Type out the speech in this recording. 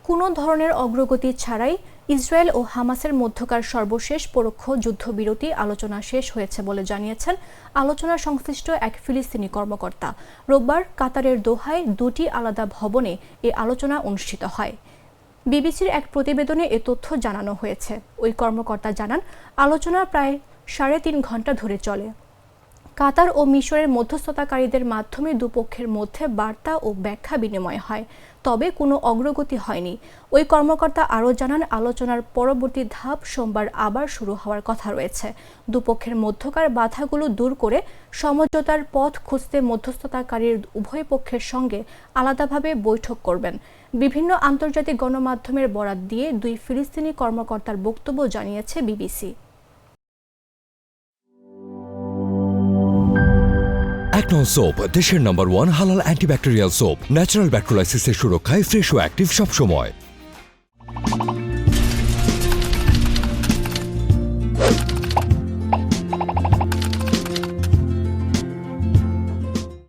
কোনো ধরনের অগ্রগতি ছাড়াই ইসরায়েল ও হামাসের মধ্যকার সর্বশেষ পরোক্ষ যুদ্ধবিরতি আলোচনা শেষ হয়েছে বলে জানিয়েছেন আলোচনা সংশ্লিষ্ট এক ফিলিস্তিনি কর্মকর্তা। রোববার কাতারের দোহায় দুটি আলাদা ভবনে এ আলোচনা অনুষ্ঠিত হয়। বিবিসির এক প্রতিবেদনে এ তথ্য জানানো হয়েছে। ওই কর্মকর্তা জানান, আলোচনা প্রায় 3.5 ঘন্টা ধরে চলে। কাতার ও মিশরের মধ্যস্থতাকারীদের মাধ্যমে দুপক্ষের মধ্যে বার্তা ও ব্যাখ্যা বিনিময় হয়, তবে কোনো অগ্রগতি হয়নি। ওই কর্মকর্তা আরও জানান, আলোচনার পরবর্তী ধাপ সোমবার আবার শুরু হওয়ার কথা রয়েছে। দুপক্ষের মধ্যকার বাধাগুলো দূর করে সমঝোতার পথ খুঁজতে মধ্যস্থতাকারীর উভয় পক্ষের সঙ্গে আলাদাভাবে বৈঠক করবেন। বিভিন্ন আন্তর্জাতিক গণমাধ্যমের বরাত দিয়ে দুই ফিলিস্তিনি কর্মকর্তার বক্তব্য জানিয়েছে বিবিসি। একনল সোপ, দেশের নম্বর 1 হালাল অ্যান্টিব্যাকটেরিয়াল সোপ। ন্যাচারাল ব্যাকটেরিয়ালাইসিসের সুরক্ষায় ফ্রেশ ও অ্যাক্টিভ সবসময়।